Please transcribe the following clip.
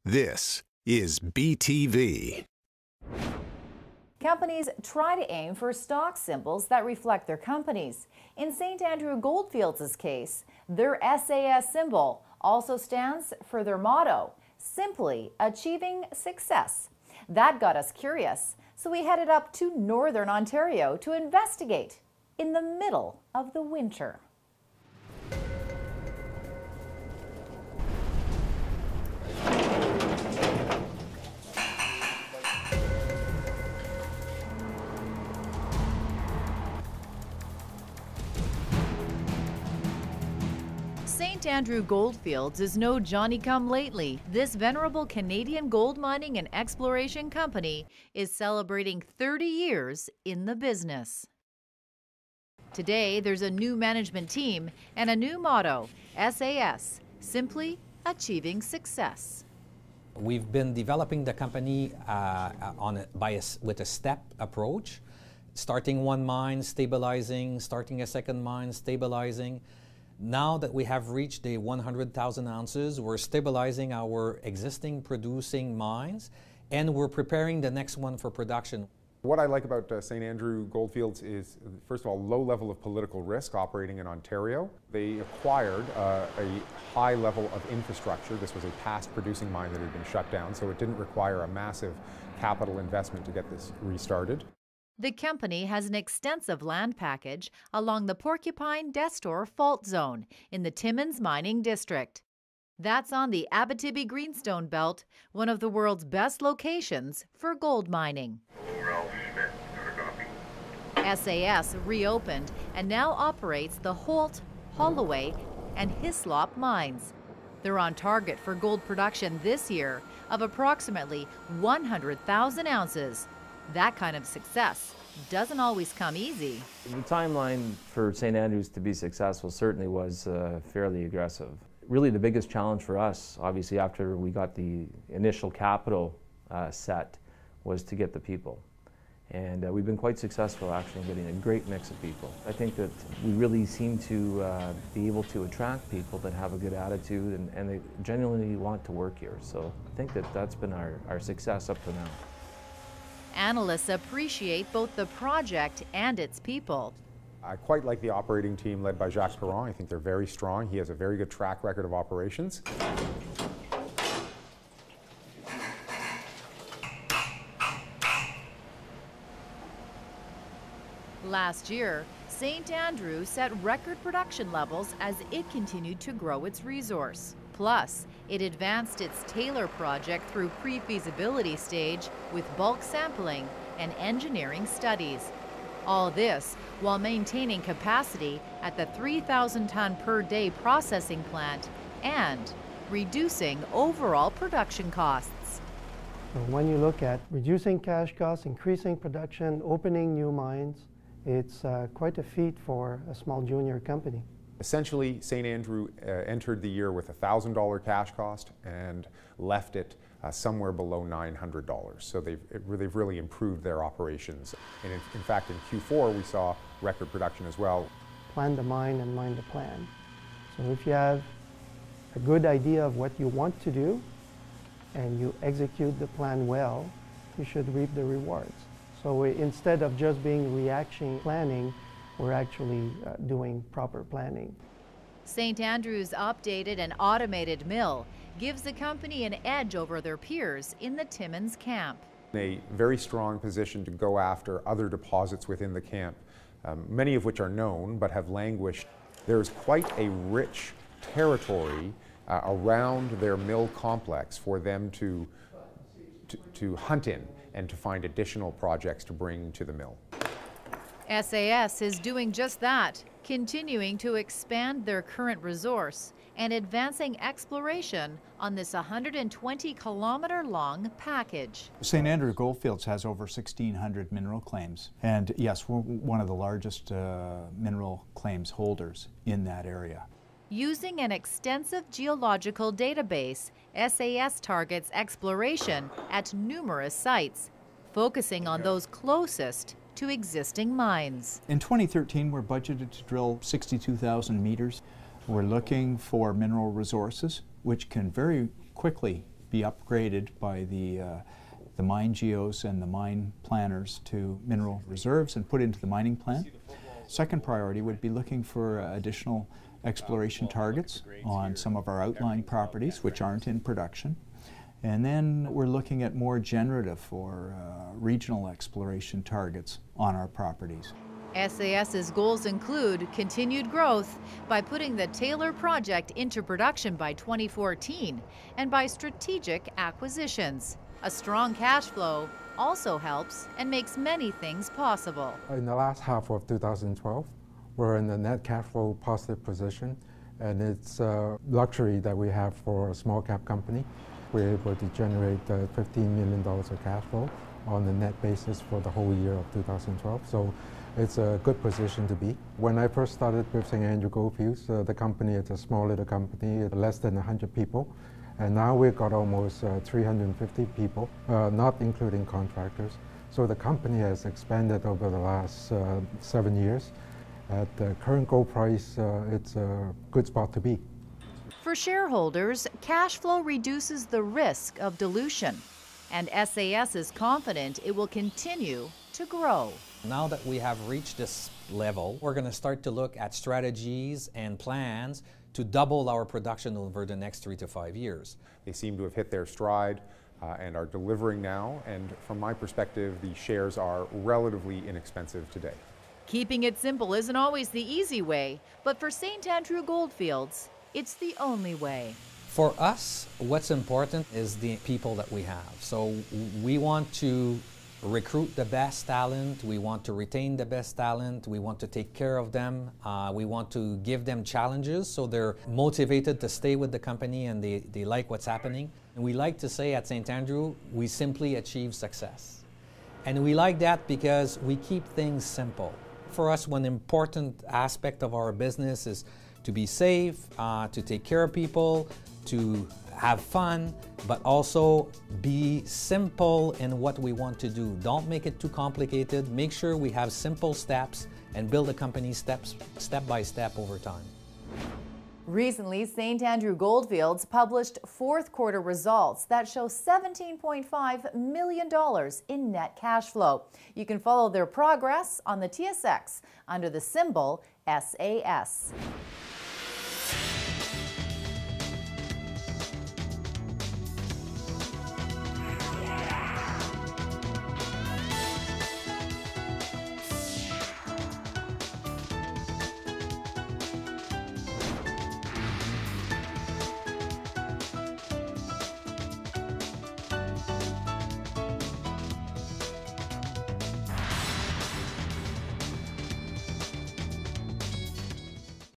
This is BTV. Companies try to aim for stock symbols that reflect their companies. In St Andrew Goldfields' case, their SAS symbol also stands for their motto, simply achieving success. That got us curious, so we headed up to Northern Ontario to investigate in the middle of the winter. St Andrew Goldfields is no Johnny-come-lately. This venerable Canadian gold mining and exploration company is celebrating 30 years in the business. Today, there's a new management team and a new motto, SAS, simply achieving success. We've been developing the company with a step approach, starting one mine, stabilizing, starting a second mine, stabilizing. Now that we have reached the 100,000 ounces, we're stabilizing our existing producing mines, and we're preparing the next one for production. What I like about St Andrew Goldfields is, first of all, low level of political risk operating in Ontario. They acquired a high level of infrastructure. This was a past producing mine that had been shut down, so it didn't require a massive capital investment to get this restarted. The company has an extensive land package along the Porcupine-Destor Fault Zone in the Timmins Mining District. That's on the Abitibi Greenstone Belt, one of the world's best locations for gold mining. SAS reopened and now operates the Holt, Holloway, and Hislop mines. They're on target for gold production this year of approximately 100,000 ounces. That kind of success doesn't always come easy. The timeline for St Andrews to be successful certainly was fairly aggressive. Really the biggest challenge for us, obviously after we got the initial capital set, was to get the people. And we've been quite successful actually in getting a great mix of people. I think that we really seem to be able to attract people that have a good attitude and they genuinely want to work here. So I think that that's been our success up to now. Analysts appreciate both the project and its people. I quite like the operating team led by Jacques Perron. I think they're very strong. He has a very good track record of operations. Last year, St Andrew set record production levels as it continued to grow its resource. Plus, it advanced its Taylor project through pre-feasibility stage with bulk sampling and engineering studies. All this while maintaining capacity at the 3,000 ton per day processing plant and reducing overall production costs. So when you look at reducing cash costs, increasing production, opening new mines, it's quite a feat for a small junior company. Essentially, St Andrew entered the year with a $1,000 cash cost and left it somewhere below $900. So they've really improved their operations. And in fact, in Q4, we saw record production as well. Plan the mine and mine the plan. So if you have a good idea of what you want to do and you execute the plan well, you should reap the rewards. So instead of just being reaction planning, we're actually doing proper planning. St Andrew's updated and automated mill gives the company an edge over their peers in the Timmins camp. A very strong position to go after other deposits within the camp, many of which are known but have languished. There's quite a rich territory around their mill complex for them to hunt in and to find additional projects to bring to the mill. SAS is doing just that, continuing to expand their current resource and advancing exploration on this 120-kilometer-long package. St Andrew Goldfields has over 1,600 mineral claims, and yes, we're one of the largest mineral claims holders in that area. Using an extensive geological database, SAS targets exploration at numerous sites, focusing on those closest to existing mines. In 2013, we're budgeted to drill 62,000 meters. We're looking for mineral resources, which can very quickly be upgraded by the mine geos and the mine planners to mineral reserves and put into the mining plan. Second priority would be looking for additional exploration targets on some of our outlying properties which aren't in production. And then we're looking at more generative or regional exploration targets on our properties. SAS's goals include continued growth by putting the Taylor project into production by 2014 and by strategic acquisitions. A strong cash flow also helps and makes many things possible. In the last half of 2012, we're in a net cash flow positive position, and it's a luxury that we have for a small cap company. We're able to generate $15 million of cash flow on a net basis for the whole year of 2012. So it's a good position to be. When I first started with St Andrew Goldfields, the company is a small little company, less than 100 people. And now we've got almost 350 people, not including contractors. So the company has expanded over the last 7 years. At the current gold price, it's a good spot to be. For shareholders, cash flow reduces the risk of dilution, and SAS is confident it will continue to grow. Now that we have reached this level, we're going to start to look at strategies and plans to double our production over the next 3 to 5 years. They seem to have hit their stride and are delivering now, and from my perspective, the shares are relatively inexpensive today. Keeping it simple isn't always the easy way, but for St Andrew Goldfields, it's the only way. For us, what's important is the people that we have. So we want to recruit the best talent, we want to retain the best talent, we want to take care of them, we want to give them challenges so they're motivated to stay with the company and they like what's happening. And we like to say at St Andrew, we simply achieve success. And we like that because we keep things simple. For us, one important aspect of our business is to be safe, to take care of people, to have fun, but also be simple in what we want to do. Don't make it too complicated. Make sure we have simple steps and build a company step by step over time. Recently, St Andrew Goldfields published fourth quarter results that show $17.5 million in net cash flow. You can follow their progress on the TSX under the symbol SAS.